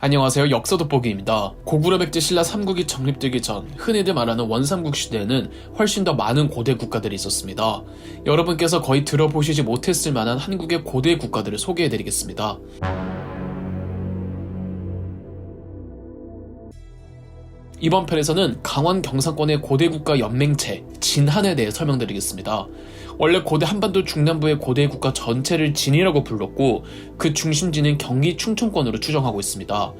안녕하세요. 역사 돋보기입니다. 고구려 백제 신라 삼국이 정립되기 전 흔히들 말하는 원삼국 시대에는 훨씬 더 많은 고대 국가들이 있었습니다. 여러분께서 거의 들어보시지 못했을 만한 한국의 고대 국가들을 소개해드리겠습니다. 이번 편에서는 강원 경상권의 고대 국가 연맹체 진한에 대해 설명드리겠습니다. 원래 고대 한반도 중남부의 고대 국가 전체를 진이라고 불렀고 그 중심지는 경기 충청권으로 추정하고 있습니다.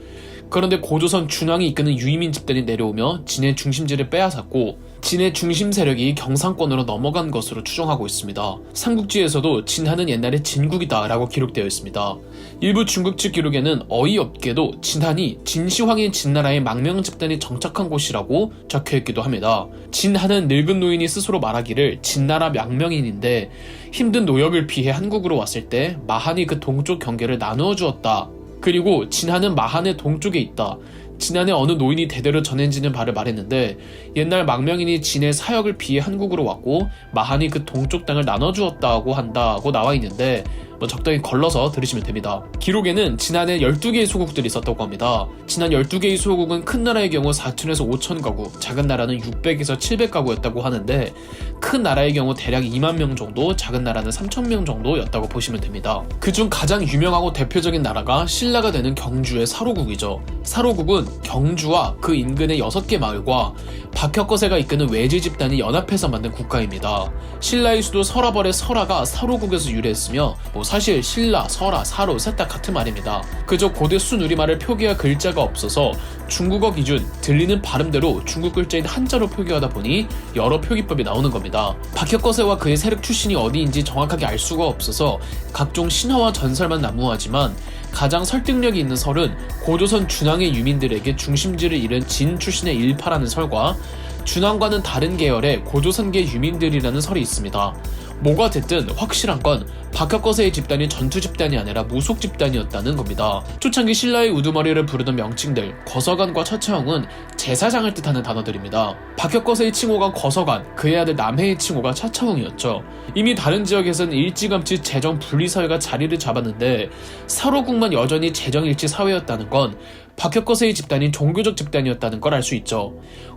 그런데 고조선 준왕이 이끄는 유이민 집단이 내려오며 진의 중심지를 빼앗았고 진의 중심 세력이 경상권으로 넘어간 것으로 추정하고 있습니다. 삼국지에서도 진한은 옛날에 진국이다 라고 기록되어 있습니다. 일부 중국지 기록에는 어이없게도 진한이 진시황인 진나라의 망명 집단이 정착한 곳이라고 적혀있기도 합니다. 진한은 늙은 노인이 스스로 말하기를 진나라 망명인인데 힘든 노역을 피해 한국으로 왔을 때 마한이 그 동쪽 경계를 나누어 주었다. 그리고 진한은 마한의 동쪽에 있다. 진한의 어느 노인이 대대로 전해지는 바를 말했는데 옛날 망명인이 진의 사역을 피해 한국으로 왔고 마한이 그 동쪽 땅을 나눠주었다고 한다고 나와 있는데 적당히 걸러서 들으시면 됩니다. 기록에는 진한에 12개의 소국들이 있었다고 합니다. 진한 12개의 소국은 큰 나라의 경우 4,000에서 5,000 가구, 작은 나라는 600에서 700 가구였다고 하는데 큰 나라의 경우 대략 2만 명 정도, 작은 나라는 3,000명 정도였다고 보시면 됩니다. 그중 가장 유명하고 대표적인 나라가 신라가 되는 경주의 사로국이죠. 사로국은 경주와 그 인근의 6개 마을과 박혁거세가 이끄는 외지 집단이 연합해서 만든 국가입니다. 신라의 수도 설화벌의 설화가 사로국에서 유래했으며 사실 신라, 설화, 사로 셋 다 같은 말입니다. 그저 고대 순우리말을 표기할 글자가 없어서 중국어 기준 들리는 발음대로 중국 글자인 한자로 표기하다 보니 여러 표기법이 나오는 겁니다. 박혁거세와 그의 세력 출신이 어디인지 정확하게 알 수가 없어서 각종 신화와 전설만 난무하지만 가장 설득력이 있는 설은 고조선 준왕의 유민들에게 중심지를 잃은 진 출신의 일파라는 설과 준왕과는 다른 계열의 고조선계 유민들이라는 설이 있습니다. 뭐가 됐든 확실한 건 박혁거세의 집단이 전투 집단이 아니라 무속 집단이었다는 겁니다. 초창기 신라의 우두머리를 부르던 명칭들 거서관과 처차홍은 제사장을 뜻하는 단어들입니다. 박혁거세의 칭호가 거서관, 그의 아들 남해의 칭호가 처차홍이었죠. 이미 다른 지역에서는 일찌감치 재정 분리 사회가 자리를 잡았는데 사로국만 여전히 재정일치 사회였다는 건 박혁거세의 집단이 종교적 집단이었다는 걸 알 수 있죠.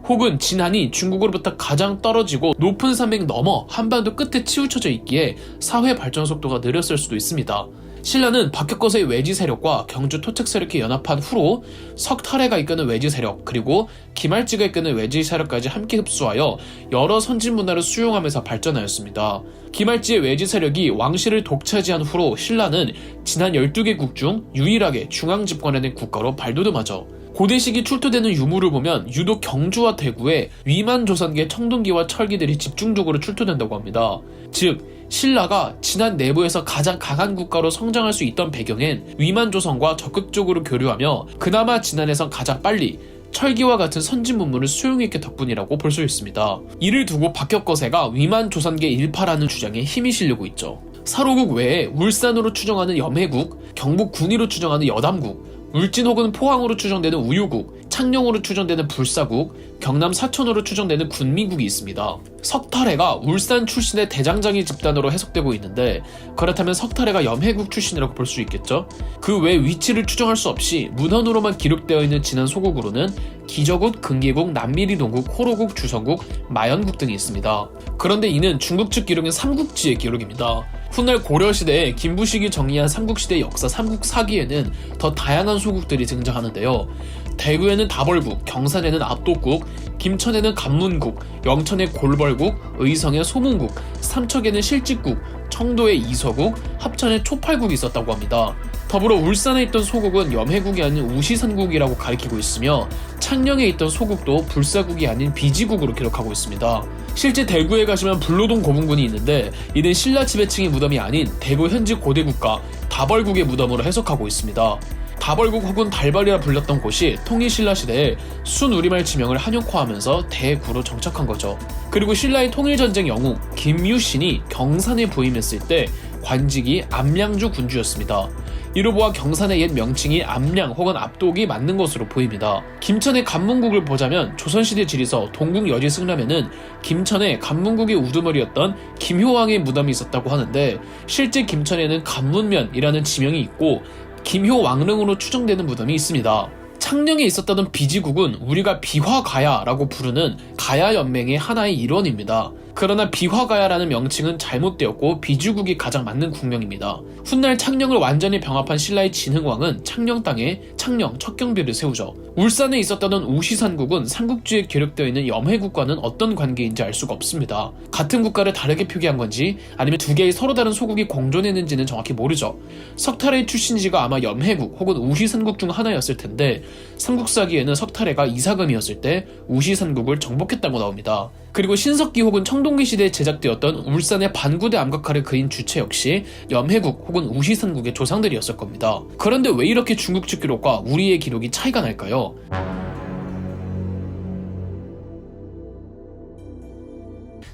혹은 진한이 중국으로부터 가장 떨어지고 높은 산맥 너머 한반도 끝에 치우쳐져 있기에 사회 발전 속도가 느렸을 수도 있습니다. 신라는 박혁거세의 외지 세력과 경주 토착 세력이 연합한 후로 석탈해가 이끄는 외지 세력 그리고 김할지가 이끄는 외지 세력까지 함께 흡수하여 여러 선진 문화를 수용하면서 발전하였습니다. 김할지의 외지 세력이 왕실을 독차지한 후로 신라는 진한 12개국 중 유일하게 중앙 집권에 된 국가로 발돋움하죠. 고대 시기 출토되는 유물을 보면 유독 경주와 대구에 위만 조선계 청동기와 철기들이 집중적으로 출토된다고 합니다. 즉 신라가 진한 내부에서 가장 강한 국가로 성장할 수 있던 배경엔 위만 조선과 적극적으로 교류하며 그나마 진한에선 가장 빨리 철기와 같은 선진 문물을 수용했기 덕분이라고 볼 수 있습니다. 이를 두고 박혁거세가 위만 조선계 일파라는 주장에 힘이 실리고 있죠. 사로국 외에 울산으로 추정하는 염해국, 경북 군위로 추정하는 여담국, 울진 혹은 포항으로 추정되는 우유국, 창녕으로 추정되는 불사국, 경남 사천으로 추정되는 군미국이 있습니다. 석탈해가 울산 출신의 대장장이 집단으로 해석되고 있는데 그렇다면 석탈해가 염해국 출신이라고 볼 수 있겠죠? 그 외 위치를 추정할 수 없이 문헌으로만 기록되어 있는 진한 소국으로는 기저국, 근기국, 남미리동국, 호로국, 주성국, 마연국 등이 있습니다. 그런데 이는 중국 측 기록인 삼국지의 기록입니다. 훗날 고려시대에 김부식이 정리한 삼국시대 역사 삼국사기에는 더 다양한 소국들이 등장하는데요. 대구에는 다벌국, 경산에는 압도국, 김천에는 간문국, 영천의 골벌국, 의성의 소문국, 삼척에는 실직국, 청도의 이서국, 합천에 초팔국이 있었다고 합니다. 더불어 울산에 있던 소국은 염해국이 아닌 우시산국이라고 가리키고 있으며 창녕에 있던 소국도 불사국이 아닌 비지국으로 기록하고 있습니다. 실제 대구에 가시면 불로동 고분군이 있는데 이는 신라 지배층의 무덤이 아닌 대구 현지 고대 국가 다벌국의 무덤으로 해석하고 있습니다. 다벌국 혹은 달벌이라 불렸던 곳이 통일신라 시대에 순우리말 지명을 한역화하면서 대구로 정착한 거죠. 그리고 신라의 통일전쟁 영웅 김유신이 경산에 부임했을 때 관직이 암량주 군주였습니다. 이로 보아 경산의 옛 명칭이 암량 혹은 압독이 맞는 것으로 보입니다. 김천의 간문국을 보자면 조선시대 지리서 동국여지 승람에는 김천에 간문국의 우두머리였던 김효왕의 무덤이 있었다고 하는데 실제 김천에는 간문면이라는 지명이 있고 김효 왕릉으로 추정되는 무덤이 있습니다. 창녕에 있었다던 비지국은 우리가 비화가야라고 부르는 가야연맹의 하나의 일원입니다. 그러나 비화가야라는 명칭은 잘못되었고 비지국이 가장 맞는 국명입니다. 훗날 창녕을 완전히 병합한 신라의 진흥왕은 창녕 땅에 창녕 척경비를 세우죠. 울산에 있었다던 우시산국은 삼국지에 기록되어 있는 염해국과는 어떤 관계인지 알 수가 없습니다. 같은 국가를 다르게 표기한 건지 아니면 두 개의 서로 다른 소국이 공존했는지는 정확히 모르죠. 석탈의 출신지가 아마 염해국 혹은 우시산국 중 하나였을 텐데 삼국사기에는 석탈해가 이사금이었을 때 우시산국을 정복했다고 나옵니다. 그리고 신석기 혹은 청동기 시대에 제작되었던 울산의 반구대 암각화를 그린 주체 역시 염해국 혹은 우시산국의 조상들이었을 겁니다. 그런데 왜 이렇게 중국 측 기록과 우리의 기록이 차이가 날까요?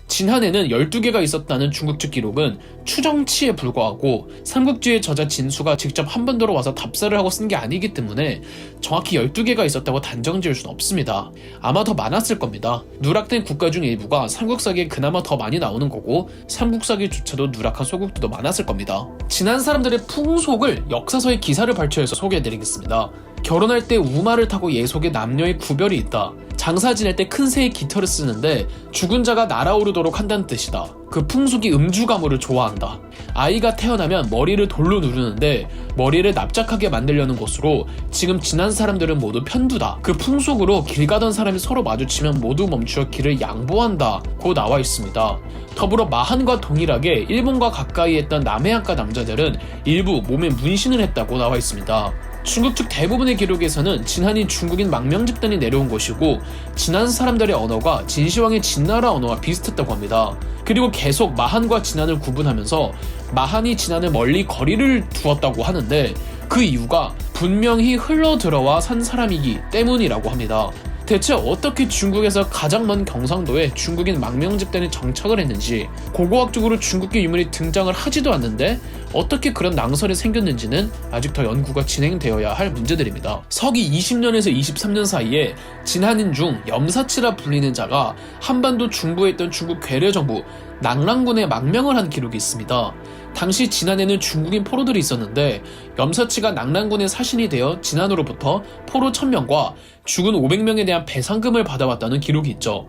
진한에는 12개가 있었다는 중국 측 기록은 추정치에 불과하고 삼국지의 저자 진수가 직접 한반도로 와서 답사를 하고 쓴 게 아니기 때문에 정확히 12개가 있었다고 단정 지을 수는 없습니다. 아마 더 많았을 겁니다. 누락된 국가 중 일부가 삼국사기에 그나마 더 많이 나오는 거고 삼국사기조차도 누락한 소국들도 많았을 겁니다. 진한 사람들의 풍속을 역사서의 기사를 발췌해서 소개해드리겠습니다. 결혼할 때 우마를 타고 예속에 남녀의 구별이 있다. 장사 지낼 때 큰 새의 깃털을 쓰는데 죽은 자가 날아오르도록 한다는 뜻이다. 그 풍속이 음주가무를 좋아한다. 아이가 태어나면 머리를 돌로 누르는데 머리를 납작하게 만들려는 것으로 지금 지난 사람들은 모두 편두다. 그 풍속으로 길 가던 사람이 서로 마주치면 모두 멈추어 길을 양보한다고 나와 있습니다. 더불어 마한과 동일하게 일본과 가까이 했던 남해안가 남자들은 일부 몸에 문신을 했다고 나와 있습니다. 중국 측 대부분의 기록에서는 진한이 중국인 망명 집단이 내려온 것이고 진한 사람들의 언어가 진시황의 진나라 언어와 비슷했다고 합니다. 그리고 계속 마한과 진한을 구분하면서 마한이 진한을 멀리 거리를 두었다고 하는데 그 이유가 분명히 흘러들어와 산 사람이기 때문이라고 합니다. 대체 어떻게 중국에서 가장 먼 경상도에 중국인 망명 집단이 정착을 했는지, 고고학적으로 중국계 유물이 등장을 하지도 않는데 어떻게 그런 낭설이 생겼는지는 아직 더 연구가 진행되어야 할 문제들입니다. 서기 20년에서 23년 사이에 진한인 중 염사치라 불리는 자가 한반도 중부에 있던 중국 괴뢰정부 낙랑군에 망명을 한 기록이 있습니다. 당시 진한에는 중국인 포로들이 있었는데 염사치가 낙랑군의 사신이 되어 진한으로부터 포로 1000명과 죽은 500명에 대한 배상금을 받아왔다는 기록이 있죠.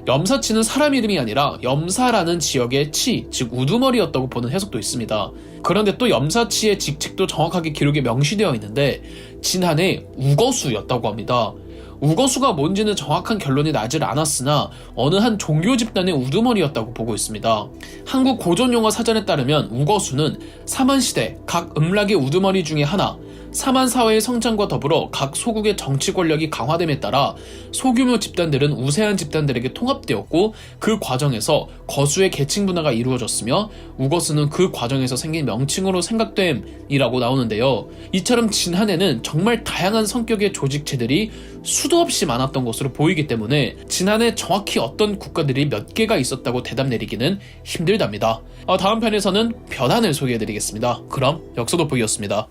염사치는 사람 이름이 아니라 염사라는 지역의 치, 즉 우두머리였다고 보는 해석도 있습니다. 그런데 또 염사치의 직책도 정확하게 기록에 명시되어 있는데 진한의 우거수였다고 합니다. 우거수가 뭔지는 정확한 결론이 나질 않았으나 어느 한 종교 집단의 우두머리였다고 보고 있습니다. 한국 고전용어 사전에 따르면 우거수는 사만시대 각 음락의 우두머리 중에 하나, 사만 사회의 성장과 더불어 각 소국의 정치 권력이 강화됨에 따라 소규모 집단들은 우세한 집단들에게 통합되었고 그 과정에서 거수의 계층 분화가 이루어졌으며 우거수는 그 과정에서 생긴 명칭으로 생각됨이라고 나오는데요. 이처럼 진한에는 정말 다양한 성격의 조직체들이 수도 없이 많았던 것으로 보이기 때문에 진한에 정확히 어떤 국가들이 몇 개가 있었다고 대답 내리기는 힘들답니다. 다음 편에서는 변환을 소개해드리겠습니다. 그럼 역사 돋보기였습니다.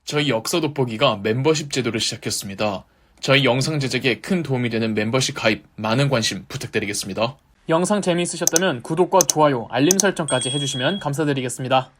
저희 역사 돋보기가 멤버십 제도를 시작했습니다. 저희 영상 제작에 큰 도움이 되는 멤버십 가입 많은 관심 부탁드리겠습니다. 영상 재미있으셨다면 구독과 좋아요, 알림 설정까지 해주시면 감사드리겠습니다.